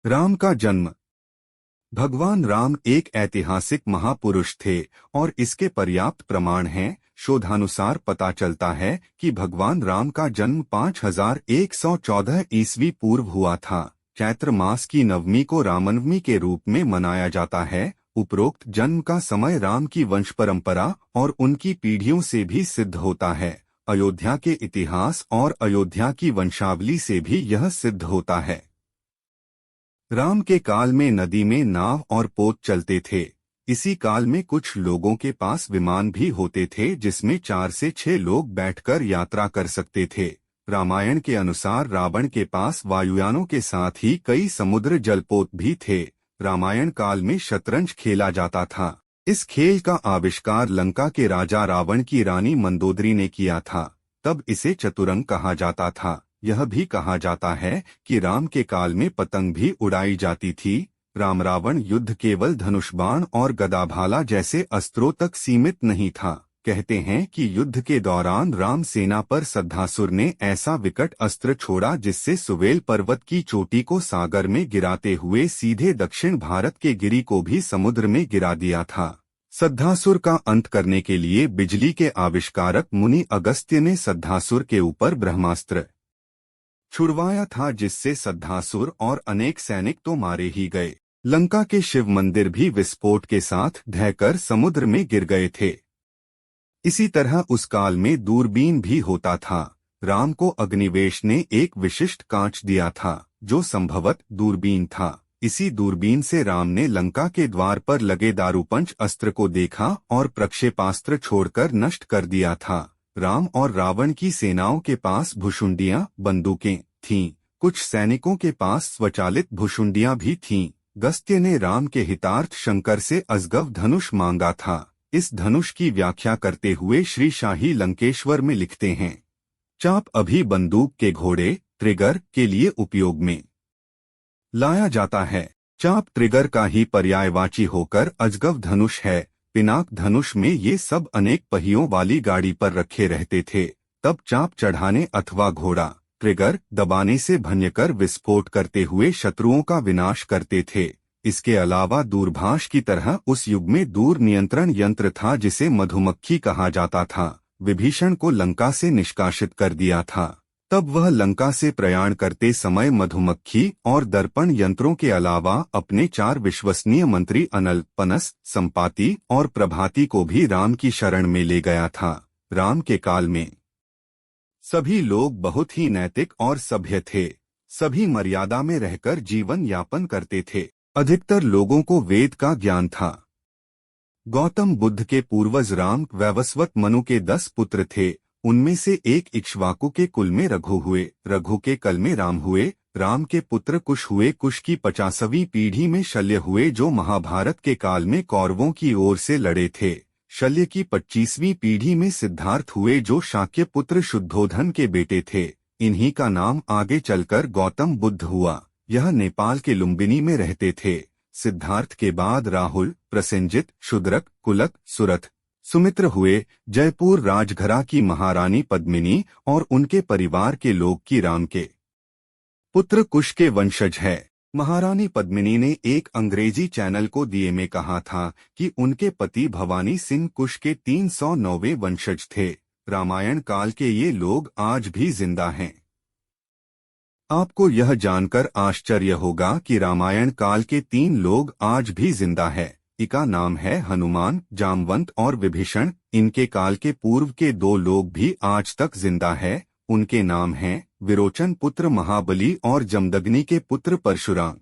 राम का जन्म। भगवान राम एक ऐतिहासिक महापुरुष थे और इसके पर्याप्त प्रमाण हैं। शोधानुसार पता चलता है कि भगवान राम का जन्म 5114 ईस्वी पूर्व हुआ था। चैत्र मास की नवमी को रामनवमी के रूप में मनाया जाता है। उपरोक्त जन्म का समय राम की वंश परंपरा और उनकी पीढ़ियों से भी सिद्ध होता है। अयोध्या के इतिहास और अयोध्या की वंशावली से भी यह सिद्ध होता है। राम के काल में नदी में नाव और पोत चलते थे। इसी काल में कुछ लोगों के पास विमान भी होते थे जिसमें 4 से 6 लोग बैठकर यात्रा कर सकते थे। रामायण के अनुसार रावण के पास वायुयानों के साथ ही कई समुद्र जलपोत भी थे। रामायण काल में शतरंज खेला जाता था। इस खेल का आविष्कार लंका के राजा रावण की रानी मंदोदरी ने किया था। तब इसे चतुरंग कहा जाता था। यह भी कहा जाता है कि राम के काल में पतंग भी उड़ाई जाती थी। राम रावण युद्ध केवल धनुष बाण और गदाभाला जैसे अस्त्रों तक सीमित नहीं था। कहते हैं कि युद्ध के दौरान राम सेना पर सद्धासुर ने ऐसा विकट अस्त्र छोड़ा जिससे सुवेल पर्वत की चोटी को सागर में गिराते हुए सीधे दक्षिण भारत के गिरि को भी समुद्र में गिरा दिया था। सद्धासुर का अंत करने के लिए बिजली के आविष्कारक मुनि अगस्त्य ने सद्धासुर के ऊपर ब्रह्मास्त्र छुड़वाया था जिससे सद्धासुर और अनेक सैनिक तो मारे ही गए। लंका के शिव मंदिर भी विस्फोट के साथ ढहकर समुद्र में गिर गए थे। इसी तरह उस काल में दूरबीन भी होता था। राम को अग्निवेश ने एक विशिष्ट कांच दिया था जो संभवत दूरबीन था। इसी दूरबीन से राम ने लंका के द्वार पर लगे दारूपंच अस्त्र को देखा और प्रक्षेपास्त्र छोड़कर नष्ट कर दिया था। राम और रावण की सेनाओं के पास भुशुंडियां, बंदूकें थीं। कुछ सैनिकों के पास स्वचालित भुशुंडियां भी थीं। अगस्त्य ने राम के हितार्थ शंकर से अजगव धनुष मांगा था। इस धनुष की व्याख्या करते हुए श्री शाही लंकेश्वर में लिखते हैं, चाप अभी बंदूक के घोड़े ट्रिगर के लिए उपयोग में लाया जाता है। चाप ट्रिगर का ही पर्यायवाची होकर अजगव धनुष है। पिनाक धनुष में ये सब अनेक पहियों वाली गाड़ी पर रखे रहते थे। तब चाप चढ़ाने अथवा घोड़ा ट्रिगर दबाने से भंजकर विस्फोट करते हुए शत्रुओं का विनाश करते थे। इसके अलावा दूरभाष की तरह उस युग में दूर नियंत्रण यंत्र था जिसे मधुमक्खी कहा जाता था। विभीषण को लंका से निष्कासित कर दिया था। तब वह लंका से प्रयाण करते समय मधुमक्खी और दर्पण यंत्रों के अलावा अपने 4 विश्वसनीय मंत्री अनल, पनस, संपाति और प्रभाति को भी राम की शरण में ले गया था। राम के काल में सभी लोग बहुत ही नैतिक और सभ्य थे। सभी मर्यादा में रहकर जीवन यापन करते थे। अधिकतर लोगों को वेद का ज्ञान था। गौतम बुद्ध के पूर्वज राम वैवस्वत मनु के 10 पुत्र थे। उनमें से एक इक्ष्वाकु के कुल में रघु हुए। रघु के कल में राम हुए। राम के पुत्र कुश हुए। कुश की 50वीं पीढ़ी में शल्य हुए जो महाभारत के काल में कौरवों की ओर से लड़े थे। शल्य की 25वीं पीढ़ी में सिद्धार्थ हुए जो शाक्य पुत्र शुद्धोधन के बेटे थे। इन्हीं का नाम आगे चलकर गौतम बुद्ध हुआ। यह नेपाल के लुम्बिनी में रहते थे। सिद्धार्थ के बाद राहुल, प्रसेनजित, शूद्रक, कुलक, सुरथ, सुमित्र हुए। जयपुर राजघरा की महारानी पद्मिनी और उनके परिवार के लोग की राम के पुत्र कुश के वंशज है। महारानी पद्मिनी ने एक अंग्रेजी चैनल को दिए में कहा था कि उनके पति भवानी सिंह कुश के 309वें वंशज थे। रामायण काल के ये लोग आज भी जिंदा हैं। आपको यह जानकर आश्चर्य होगा कि रामायण काल के 3 लोग आज भी जिंदा है। इनका नाम है हनुमान, जामवंत और विभीषण। इनके काल के पूर्व के 2 लोग भी आज तक जिंदा है। उनके नाम हैं विरोचन पुत्र महाबली और जमदग्नि के पुत्र परशुराम।